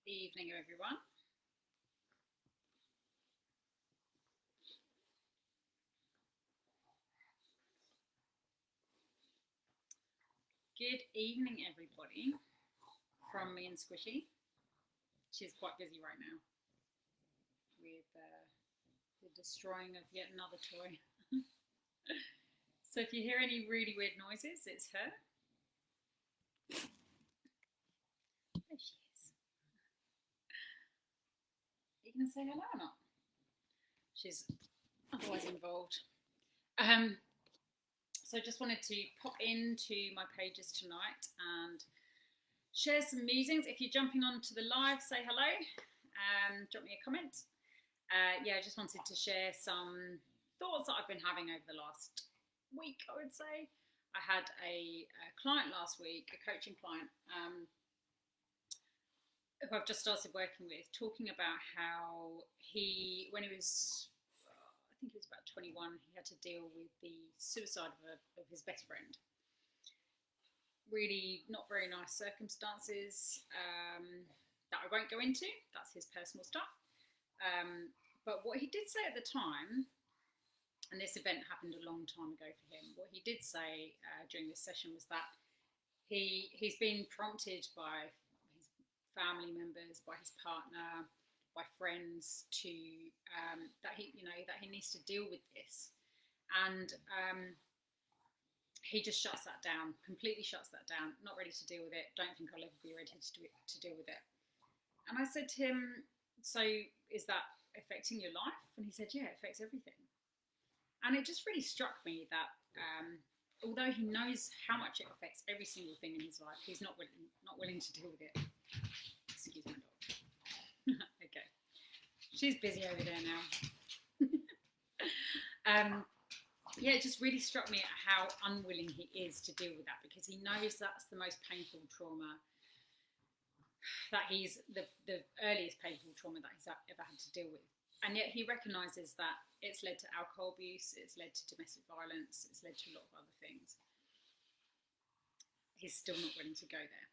Evening, everyone. Good evening, everybody, from me and Squishy. She's quite busy right now with the destroying of yet another toy. So if you hear any really weird noises, it's her. There she is. Are you going to say hello or not? She's otherwise involved. So just wanted to pop into my pages tonight and share some musings. If you're jumping onto the live, say hello. Drop me a comment. I just wanted to share some thoughts that I've been having over the last week, I would say. I had a client last week, a coaching client, who I've just started working with, talking about how when he was, I think he was about 21, he had to deal with the suicide of his best friend. Really not very nice circumstances that I won't go into. That's his personal stuff. But what he did say at the time, and this event happened a long time ago for him, what he did say during this session was that he's been prompted by his family members, by his partner, by friends to that he needs to deal with this, and he just shuts that down, completely shuts that down, not ready to deal with it. Don't think I'll ever be ready to deal with it. And I said to him, so is that affecting your life? And he said, yeah, it affects everything. And it just really struck me that although he knows how much it affects every single thing in his life, he's not willing to deal with it. Excuse my dog. Okay. She's busy over there now. It just really struck me at how unwilling he is to deal with that, because he knows that's the most painful trauma, that he's the earliest painful trauma that he's ever had to deal with. And yet he recognises that it's led to alcohol abuse, it's led to domestic violence, it's led to a lot of other things. He's still not willing to go there.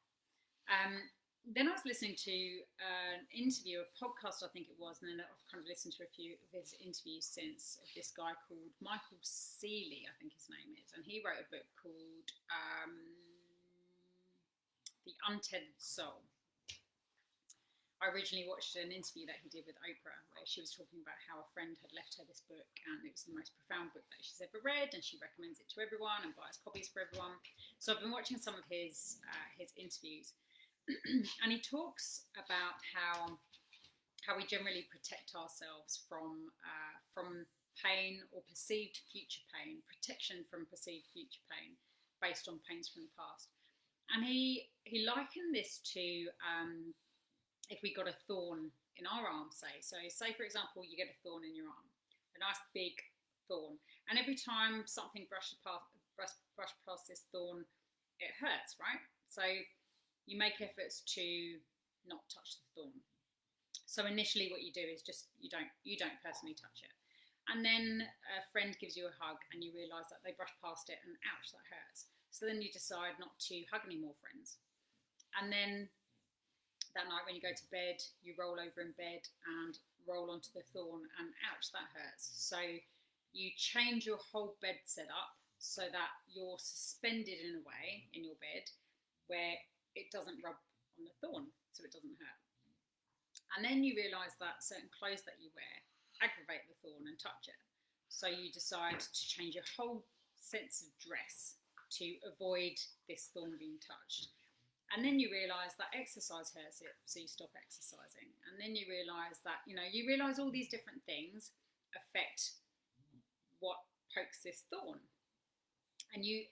Then I was listening to an interview, a podcast I think it was, and then I've kind of listened to a few of his interviews since, of this guy called Michael Sealey, I think his name is, and he wrote a book called The Untethered Soul. I originally watched an interview that he did with Oprah, where she was talking about how a friend had left her this book, and it was the most profound book that she's ever read, and she recommends it to everyone and buys copies for everyone. So I've been watching some of his interviews, and he talks about how we generally protect ourselves from pain or perceived future pain, protection from perceived future pain based on pains from the past. And he likened this to if we got a thorn in our arm, say for example, you get a thorn in your arm, a nice big thorn, and every time something brushes past this thorn, it hurts, right? So you make efforts to not touch the thorn. So initially what you do is just you don't personally touch it, and then a friend gives you a hug and you realise that they brushed past it and ouch, that hurts. So then you decide not to hug any more friends, and then that night when you go to bed, you roll over in bed and roll onto the thorn, and ouch, that hurts. So you change your whole bed setup so that you're suspended in a way in your bed where it doesn't rub on the thorn, so it doesn't hurt. And then you realise that certain clothes that you wear aggravate the thorn and touch it. So you decide to change your whole sense of dress to avoid this thorn being touched. And then you realise that exercise hurts it, so you stop exercising. And then you realise that, you realise all these different things affect what pokes this thorn. And you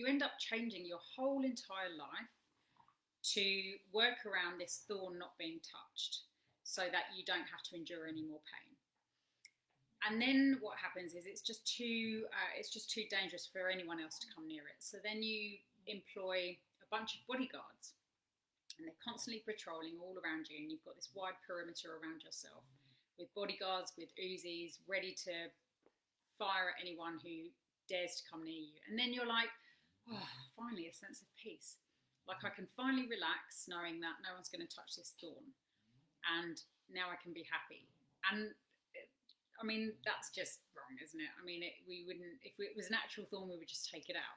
end up changing your whole entire life to work around this thorn not being touched, so that you don't have to endure any more pain. And then what happens is it's just too dangerous for anyone else to come near it. So then you employ a bunch of bodyguards, and they're constantly patrolling all around you, and you've got this wide perimeter around yourself with bodyguards with Uzis ready to fire at anyone who dares to come near you. And then you're like, oh, finally a sense of peace. Like, I can finally relax knowing that no one's going to touch this thorn. and now I can be happy. And I mean, that's just wrong, isn't it? I mean, we wouldn't, if it was an actual thorn, we would just take it out.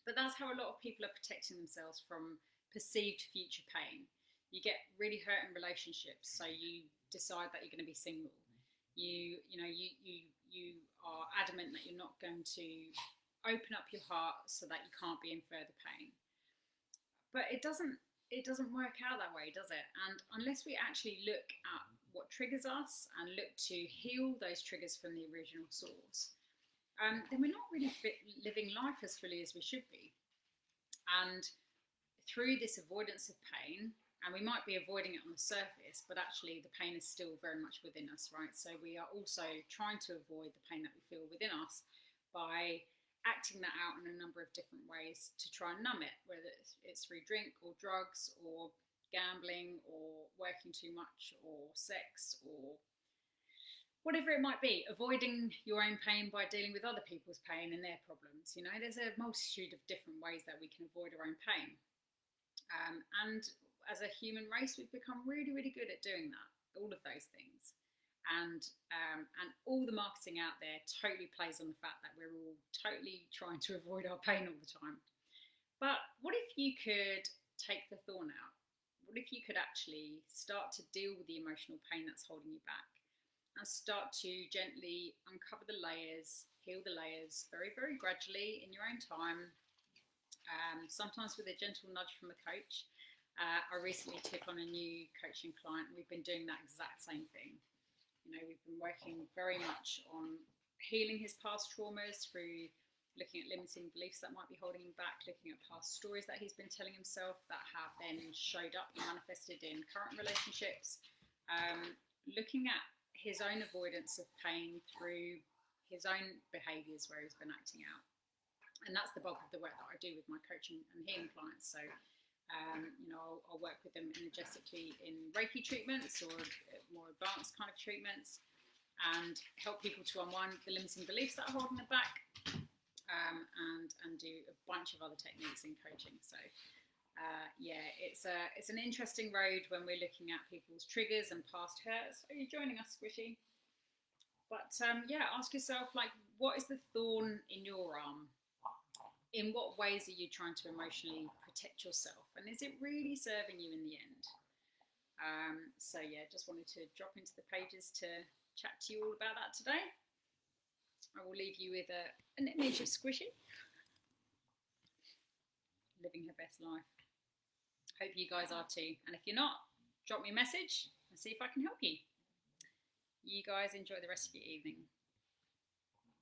But that's how a lot of people are protecting themselves from perceived future pain. You get really hurt in relationships, so you decide that you're going to be single. You are adamant that you're not going to open up your heart so that you can't be in further pain. But it doesn't work out that way, does it? And unless we actually look at what triggers us and look to heal those triggers from the original source, then we're not really living life as fully as we should be. And through this avoidance of pain, and we might be avoiding it on the surface, but actually the pain is still very much within us, right? So we are also trying to avoid the pain that we feel within us by acting that out in a number of different ways to try and numb it, whether it's through drink or drugs or gambling or working too much or sex or whatever it might be, avoiding your own pain by dealing with other people's pain and their problems. You know, there's a multitude of different ways that we can avoid our own pain. And as a human race, we've become really, really good at doing that, all of those things. And all the marketing out there totally plays on the fact that we're all totally trying to avoid our pain all the time. But what if you could take the thorn out? What if you could actually start to deal with the emotional pain that's holding you back and start to gently uncover the layers, heal the layers very, very gradually in your own time, sometimes with a gentle nudge from a coach. I recently took on a new coaching client, and we've been doing that exact same thing. You know, we've been working very much on healing his past traumas through looking at limiting beliefs that might be holding him back, looking at past stories that he's been telling himself that have then showed up and manifested in current relationships, looking at his own avoidance of pain through his own behaviours where he's been acting out. And that's the bulk of the work that I do with my coaching and healing clients. So I'll work with them energetically in Reiki treatments or more advanced kind of treatments and help people to unwind the limiting beliefs that are holding them back, and do a bunch of other techniques in coaching. So it's an interesting road when we're looking at people's triggers and past hurts. Are you joining us, Squishy? But ask yourself, like, what is the thorn in your arm? In what ways are you trying to emotionally protect yourself? And is it really serving you in the end? Just wanted to drop into the pages to chat to you all about that today. I will leave you with an image of Squishy living her best life. Hope you guys are too. And if you're not, drop me a message and see if I can help you. You guys enjoy the rest of your evening.